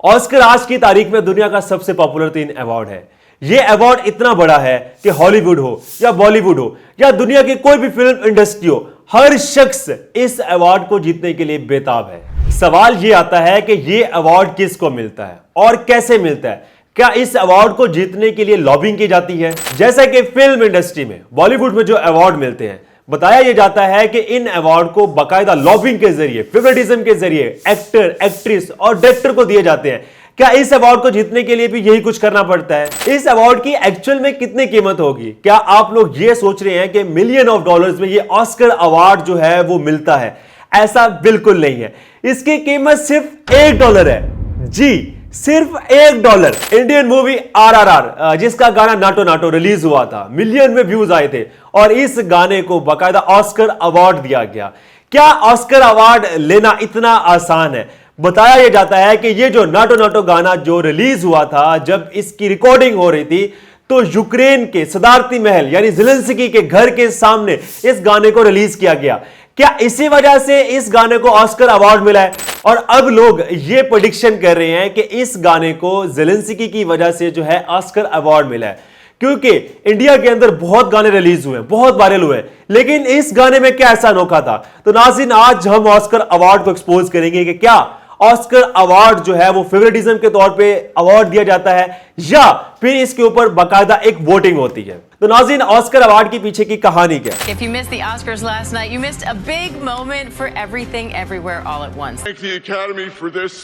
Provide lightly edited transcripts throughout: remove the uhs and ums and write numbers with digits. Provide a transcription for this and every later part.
Oscar आज की तारीख में दुनिया का सबसे पॉपुलर 3 अवार्ड है। यह अवार्ड इतना बड़ा है कि हॉलीवुड हो या बॉलीवुड हो या दुनिया की कोई भी फिल्म इंडस्ट्री हो, हर शख्स इस अवार्ड को जीतने के लिए बेताब है। सवाल यह आता है कि यह अवार्ड किसको मिलता है और कैसे मिलता है। क्या इस अवार्ड को जीतने के लिए लॉबिंग की जाती है? जैसा कि फिल्म इंडस्ट्री में, बॉलीवुड में जो अवार्ड मिलते हैं, बताया यह जाता है कि इन अवार्ड को बाकायदा लॉबिंग के जरिए, फेवरेटिज्म के जरिए एक्टर, एक्ट्रेस और डायरेक्टर को दिए जाते हैं। क्या इस अवार्ड को जीतने के लिए भी यही कुछ करना पड़ता है? इस अवार्ड की एक्चुअल में कितनी कीमत होगी? क्या आप लोग ये सोच रहे हैं कि मिलियन ऑफ डॉलर्स में ये ऑस्कर अवार्ड जो है वो मिलता है? ऐसा बिल्कुल नहीं है। इसकी कीमत सिर्फ $1 है। जी, सिर्फ $1। इंडियन मूवी RRR, जिसका गाना नाटो नाटो रिलीज हुआ था, मिलियन में व्यूज आए थे और इस गाने को बाकायदा ऑस्कर अवार्ड दिया गया। क्या ऑस्कर अवार्ड लेना इतना आसान है? बताया यह जाता है कि यह जो नाटो नाटो गाना जो रिलीज हुआ था, जब इसकी रिकॉर्डिंग हो रही थी तो यूक्रेन के सदारती महल यानी ज़ेलेंस्की के घर के सामने इस गाने को रिलीज किया गया। क्या इसी वजह से इस गाने को ऑस्कर अवार्ड मिला है? और अब लोग ये प्रेडिक्शन कर रहे हैं कि इस गाने को ज़ेलेंस्की की वजह से जो है ऑस्कर अवार्ड मिला है, क्योंकि इंडिया के अंदर बहुत गाने रिलीज हुए हैं, बहुत वायरल हुए हैं, लेकिन इस गाने में क्या ऐसा अनोखा था? तो नाज़रीन, आज हम ऑस्कर अवार्ड को एक्सपोज करेंगे कि क्या ऑस्कर अवार्ड जो है वो फेवरेटिज्म के तौर पे अवार्ड दिया जाता है या फिर इसके ऊपर बाकायदा एक वोटिंग होती है। तो नाज़रीन, ऑस्कर अवार्ड के पीछे की कहानी क्या है? If you missed the Oscars last night, you missed a big moment for everything, everywhere, all at once. Thank the Academy for this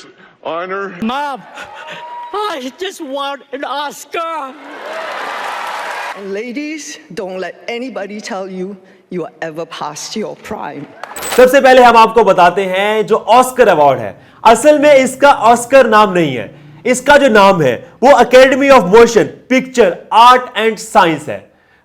honor. Mom, I just want an Oscar. And ladies, don't let anybody tell you you are ever past your prime. सबसे पहले हम आपको बताते हैं जो Oscar award है, असल में इसका ऑस्कर नाम नहीं है। इसका जो नाम है वो academy of motion picture art and science है।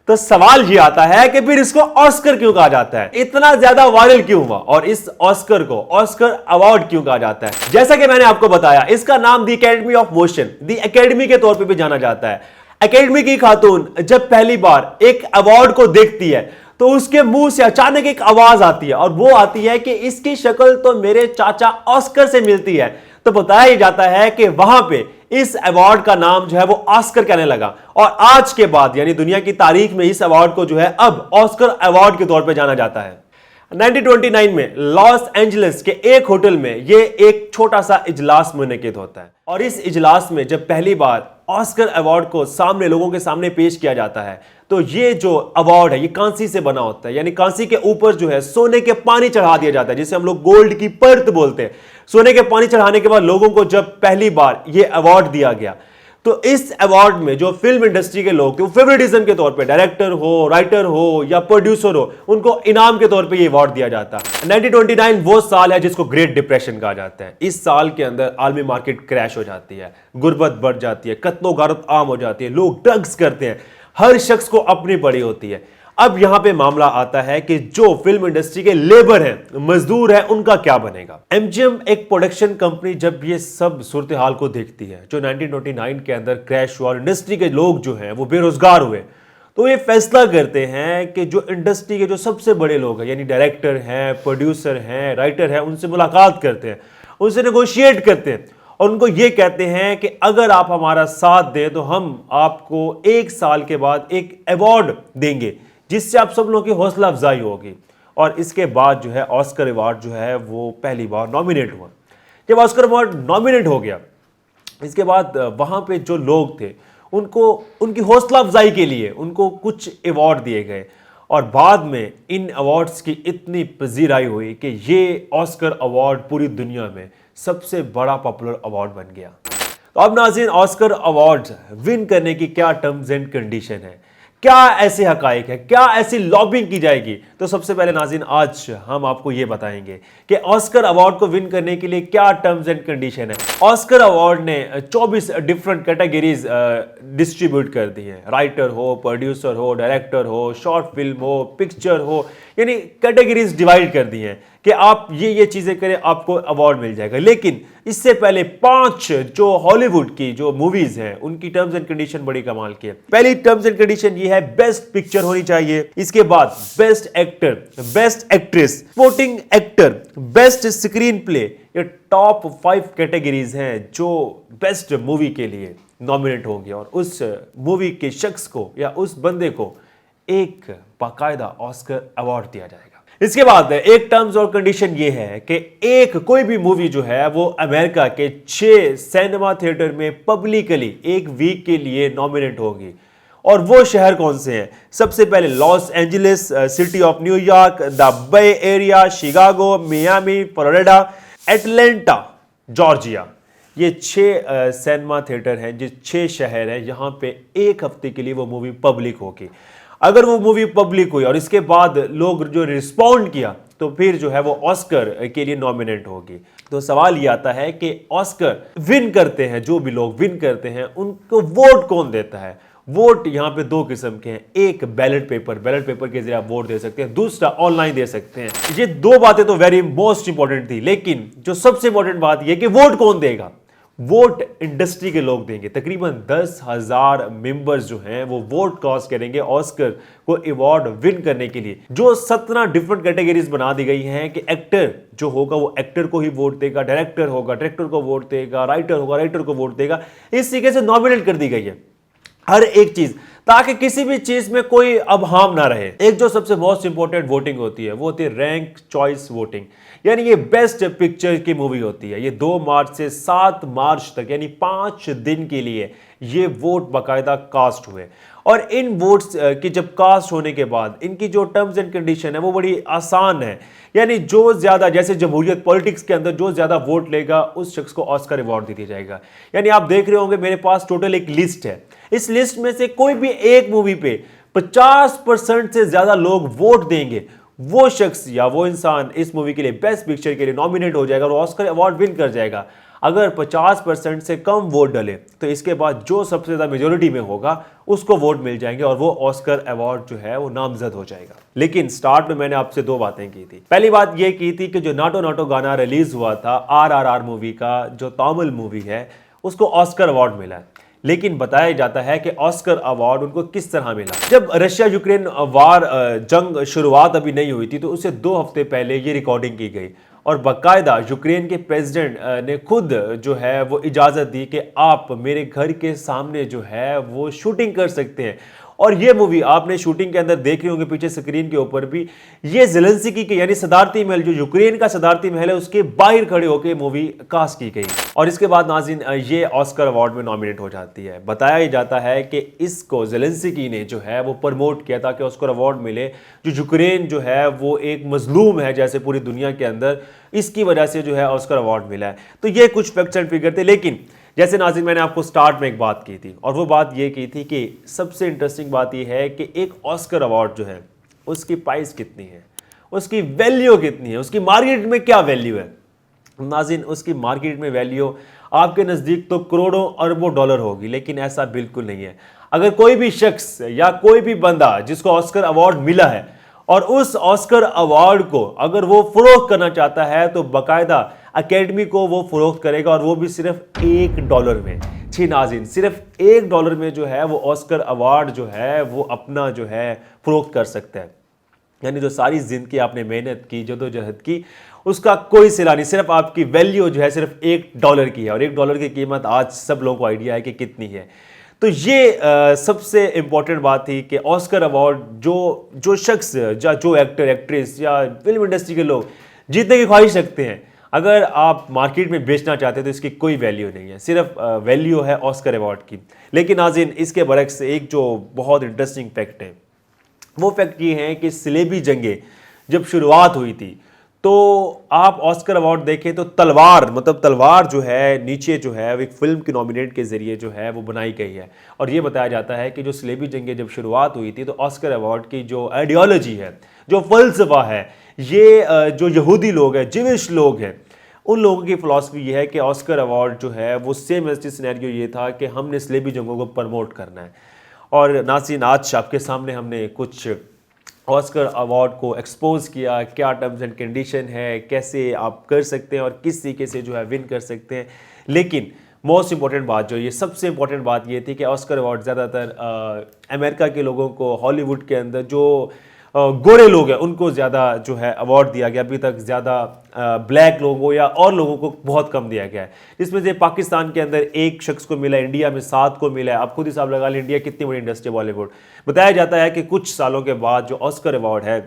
तो सवाल ये आता है कि फिर इसको ऑस्कर क्यों कहा जाता है? इतना ज्यादा वायरल क्यों हुआ और इस ऑस्कर को ऑस्कर अवार्ड क्यों कहा जाता है? जैसा कि मैंने आपको बताया, इसका नाम the academy of motion, the academy के तौर पे भी जाना जाता है। एकेडमी की खातून जब पहली बार एक अवार्ड को देखती है तो उसके मुंह से अचानक एक आवाज आती है और वो आती है कि इसकी शक्ल तो मेरे चाचा ऑस्कर से मिलती है। तो बताया जाता है कि वहां पे इस अवार्ड का नाम जो है वो ऑस्कर कहने लगा और आज के बाद यानी दुनिया की तारीख में इस अवार्ड को जो है अब ऑस्कर अवार्ड के तौर पे जाना जाता है। 1929 में लॉस एंजलिस के एक होटल में ये एक छोटा सा इजलास मुनक्किद होता है और इस इजलास में जब पहली बार ऑस्कर अवार्ड को सामने लोगों के सामने पेश किया जाता है तो ये जो अवार्ड है ये कांसी से बना होता है, यानी कांसी के ऊपर जो है सोने के पानी चढ़ा दिया जाता है, जिसे हम लोग गोल्ड की परत बोलते हैं। सोने के पानी चढ़ाने के बाद लोगों को जब पहली बार ये अवार्ड दिया गया तो इस अवार्ड में जो फिल्म इंडस्ट्री के लोग थे वो फेवरेटिज्म के तौर पे, डायरेक्टर हो, राइटर हो या प्रोड्यूसर हो, उनको इनाम के तौर पे ये अवार्ड दिया जाता है। 1929 वो साल है जिसको ग्रेट डिप्रेशन कहा जाता है। इस साल के अंदर आलमी मार्केट क्रैश हो जाती है, गुर्बत बढ़ जाती है, कत्लो गारत आम हो जाती है, लोग ड्रग्स करते हैं, हर शख्स को अपनी पड़ी होती है। अब यहां पे मामला आता है कि जो फिल्म इंडस्ट्री के लेबर हैं, मजदूर हैं, उनका क्या बनेगा? MGM एक प्रोडक्शन कंपनी जब ये सब सूरत हाल को देखती है जो 1929 के अंदर क्रैश हुआ, इंडस्ट्री के लोग जो हैं वो बेरोजगार हुए, तो ये फैसला करते हैं कि जो इंडस्ट्री के जो सबसे बड़े लोग हैं यानी डायरेक्टर हैं, प्रोड्यूसर हैं, राइटर हैं, उनसे मुलाकात करते हैं, उनसे नेगोशिएट करते हैं और उनको ये कहते हैं कि अगर आप हमारा साथ दें तो हम आपको 1 साल के बाद एक अवार्ड देंगे जिससे आप सब लोगों की हौसला अफजाई होगी। और इसके बाद जो है ऑस्कर अवार्ड जो है वो पहली बार नॉमिनेट हुआ। जब ऑस्कर अवार्ड नॉमिनेट हो गया, इसके बाद वहाँ पे जो लोग थे उनको उनकी हौसला अफजाई के लिए उनको कुछ अवार्ड दिए गए और बाद में इन अवार्ड्स की इतनी पजीराई हुई कि ये ऑस्कर अवार्ड पूरी दुनिया में सबसे बड़ा पॉपुलर अवार्ड बन गया। तो अब नाज़रीन, ऑस्कर अवार्ड विन करने की क्या टर्म्स एंड कंडीशन है, क्या ऐसे हकाइक है, क्या ऐसी लॉबिंग की जाएगी? तो सबसे पहले नाज़रीन, आज हम आपको ये बताएंगे कि ऑस्कर अवार्ड को विन करने के लिए क्या टर्म्स एंड कंडीशन है। ऑस्कर अवार्ड ने 24 डिफरेंट कैटेगरीज डिस्ट्रीब्यूट कर दी हैं। राइटर हो, प्रोड्यूसर हो, डायरेक्टर हो, शॉर्ट फिल्म हो, पिक्चर हो यानी कैटेगरीज डिवाइड कर दी हैं कि आप ये चीजें करें आपको अवार्ड मिल जाएगा। लेकिन इससे पहले 5 जो हॉलीवुड की जो मूवीज हैं उनकी टर्म्स एंड कंडीशन बड़ी कमाल की है। पहली टर्म्स एंड कंडीशन ये है बेस्ट पिक्चर होनी चाहिए, इसके बाद best actor, best actress, supporting actor, best screen play. ये टॉप 5 कैटेगरीज हैं जो बेस्ट मूवी के लिए नॉमिनेट होंगे और उस मूवी के शख्स को या उस बंदे को एक बाकायदा ऑस्कर अवार्ड दिया जाएगा। इसके बाद एक टर्म्स और कंडीशन ये है कि एक कोई भी मूवी जो है वो अमेरिका के 6 सिनेमा थिएटर में पब्लिकली एक वीक के लिए नॉमिनेट होगी। और वो शहर कौन से हैं? सबसे पहले Los Angeles, city of New York, the bay area, Chicago, Miami, Florida, Atlanta, Georgia. ये 6 सिनेमा थिएटर हैं, जो 6 शहर हैं, यहाँ पे एक हफ्ते के लिए वो मूवी पब्लिक होगी। अगर वो मूवी पब्लिक हुई और इसके बाद लोग जो रिस्पॉन्ड किया तो फिर जो है वो ऑस्कर के लिए नॉमिनेट होगी। तो सवाल ये आता है कि ऑस्कर विन करते हैं, जो भी लोग विन करते हैं उनको वोट कौन देता है? वोट यहाँ पे 2 किस्म के हैं। एक बैलेट पेपर के जरिए आप वोट दे सकते हैं, दूसरा ऑनलाइन दे सकते हैं। ये 2 बातें तो वेरी मोस्ट इंपॉर्टेंट थी, लेकिन जो सबसे इंपॉर्टेंट बात यह कि वोट कौन देगा? वोट इंडस्ट्री के लोग देंगे। तकरीबन 10,000 मेंबर्स जो हैं वो वोट कास्ट करेंगे ऑस्कर को अवार्ड विन करने के लिए। जो 17 डिफरेंट कैटेगरीज बना दी गई हैं कि एक्टर जो होगा वो एक्टर को ही वोट देगा, डायरेक्टर होगा डायरेक्टर को वोट देगा, राइटर होगा राइटर को वोट देगा। इस तरीके से नॉमिनेट कर दी गई है हर एक चीज, ताकि किसी भी चीज में कोई अबहम ना रहे। एक जो सबसे मोस्ट इंपॉर्टेंट वोटिंग होती है वो होती है रैंक चॉइस वोटिंग, यानी ये बेस्ट पिक्चर की मूवी होती है। ये 2 मार्च से 7 मार्च तक यानी 5 दिन के लिए ये वोट बाकायदा कास्ट हुए। और इन वोट्स की जब कास्ट होने के बाद इनकी जो टर्म्स एंड कंडीशन है वो बड़ी आसान है। यानी जो ज्यादा, जैसे जमहूरियत पॉलिटिक्स के अंदर जो ज्यादा वोट लेगा उस शख्स को ऑस्कर अवार्ड दे दिया जाएगा। यानी आप देख रहे होंगे मेरे पास टोटल एक लिस्ट है, इस लिस्ट में से कोई भी एक मूवी पे 50% से ज्यादा लोग वोट देंगे, वो शख्स या वो इंसान इस मूवी के लिए बेस्ट पिक्चर के लिए नॉमिनेट हो जाएगा और ऑस्कर अवार्ड विन कर जाएगा। अगर 50% से कम वोट डले तो इसके बाद जो सबसे ज्यादा मेजोरिटी में होगा उसको वोट मिल जाएंगे और वो ऑस्कर अवार्ड जो है वो नामजद हो जाएगा। लेकिन स्टार्ट में मैंने आपसे 2 बातें की थी। पहली बात ये की थी कि जो नाटो नाटो गाना रिलीज हुआ था RRR मूवी का, जो तमिल मूवी है, उसको ऑस्कर अवार्ड मिला है। लेकिन बताया जाता है कि ऑस्कर अवार्ड उनको किस तरह मिला। जब रशिया यूक्रेन वार जंग शुरुआत अभी नहीं हुई थी तो उससे 2 हफ्ते पहले ये रिकॉर्डिंग की गई और बाकायदा यूक्रेन के प्रेसिडेंट ने खुद जो है वो इजाज़त दी कि आप मेरे घर के सामने जो है वो शूटिंग कर सकते हैं। और ये मूवी आपने शूटिंग के अंदर देख रहे होंगे पीछे स्क्रीन के ऊपर भी, ये ज़ेलेंस्की की यानी सदारती महल, जो यूक्रेन का सदारती महल है, उसके बाहर खड़े होकर मूवी कास्ट की गई। और इसके बाद नाज़रीन ये ऑस्कर अवार्ड में नॉमिनेट हो जाती है। बताया जाता है कि इसको ज़ेलेंस्की ने जो है वो प्रमोट किया ताकि ऑस्कर अवार्ड मिले। जो यूक्रेन जो है वो एक मजलूम है जैसे पूरी दुनिया के अंदर, इसकी वजह से जो है ऑस्कर अवार्ड मिला है। तो ये कुछ फैक्ट्स एंड फिगर थे। लेकिन जैसे नाज़रीन मैंने आपको स्टार्ट में एक बात की थी और वो बात ये की थी कि सबसे इंटरेस्टिंग बात ये है कि एक ऑस्कर अवार्ड जो है उसकी प्राइस कितनी है, उसकी वैल्यू कितनी है, उसकी मार्केट में क्या वैल्यू है। नाज़रीन उसकी मार्केट में वैल्यू आपके नज़दीक तो करोड़ों अरबों डॉलर होगी, लेकिन ऐसा बिल्कुल नहीं है। अगर कोई भी शख्स या कोई भी बंदा जिसको ऑस्कर अवार्ड मिला है और उस ऑस्कर अवार्ड को अगर वो फरोख्त करना चाहता है तो बाकायदा अकेडमी को वो फरोख्त करेगा और वो भी सिर्फ $1 में। जी नाज़रीन, सिर्फ $1 में जो है वो ऑस्कर अवार्ड जो है वो अपना जो है फरोख्त कर सकता है। यानी जो सारी ज़िंदगी आपने मेहनत की, जदोजहद की, उसका कोई सिला नहीं। सिर्फ आपकी वैल्यू जो है सिर्फ $1 की है और $1 की कीमत आज सब लोगों को आइडिया है कि कितनी है। तो ये सबसे इम्पॉर्टेंट बात थी कि ऑस्कर अवार्ड जो शख्स या जो एक्टर एक्ट्रेस या फिल्म इंडस्ट्री के लोग जीतने की ख्वाहिश रखते हैं, अगर आप मार्केट में बेचना चाहते हैं तो इसकी कोई वैल्यू नहीं है, सिर्फ वैल्यू है ऑस्कर अवार्ड की। लेकिन नाज़रीन इसके बरक्स एक जो बहुत इंटरेस्टिंग फैक्ट है वो फैक्ट ये है कि सलेबी जंगें जब शुरुआत हुई थी तो आप ऑस्कर अवार्ड देखें तो तलवार जो है नीचे जो है एक फिल्म की नॉमिनेट के ज़रिए जो है वो बनाई गई है। और ये बताया जाता है कि जो सलेबी जंगें जब शुरुआत हुई थी तो ऑस्कर अवार्ड की जो आइडियोलॉजी है, जो फ़लसफ़ा है, ये जो यहूदी लोग हैं, जिविश लोग हैं, उन लोगों की फ़िलासफ़ी ये है कि ऑस्कर अवार्ड जो है वो सेम एज सिनेरियो ये था कि हमने सलेबी जंगों को प्रमोट करना है। और नाज़रीन आज आपके सामने हमने कुछ ऑस्कर अवार्ड को एक्सपोज किया, क्या टर्म्स एंड कंडीशन है, कैसे आप कर सकते हैं और किस तरीके से जो है विन कर सकते हैं। लेकिन मोस्ट इंपॉर्टेंट बात जो ये सबसे इंपॉर्टेंट बात ये थी कि ऑस्कर अवार्ड ज़्यादातर अमेरिका के लोगों को, हॉलीवुड के अंदर जो गोरे लोग हैं उनको ज़्यादा जो है अवार्ड दिया गया। अभी तक ज़्यादा ब्लैक लोगों या और लोगों को बहुत कम दिया गया है, जिसमें से पाकिस्तान के अंदर 1 शख्स को मिला, इंडिया में 7 को मिला है। आप खुद हिसाब लगा लें इंडिया कितनी बड़ी इंडस्ट्री है बॉलीवुड। बताया जाता है कि कुछ सालों के बाद जो ऑस्कर अवार्ड है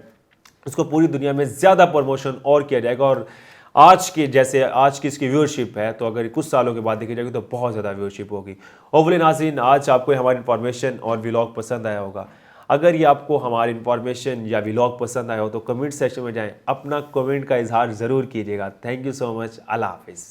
उसको पूरी दुनिया में ज़्यादा प्रमोशन और किया जाएगा, और आज की इसकी व्यूअरशिप है तो अगर कुछ सालों के बाद देखी जाएगी तो बहुत ज़्यादा व्यूअरशिप होगी। होपफुली नाज़रीन आज आपको हमारी इन्फॉर्मेशन और व्लॉग पसंद आया होगा। अगर ये आपको हमारी इन्फॉर्मेशन या व्लॉग पसंद आया हो तो कमेंट सेक्शन में जाएं, अपना कमेंट का इजहार ज़रूर कीजिएगा। Thank you so much. अल्लाह हाफिज़।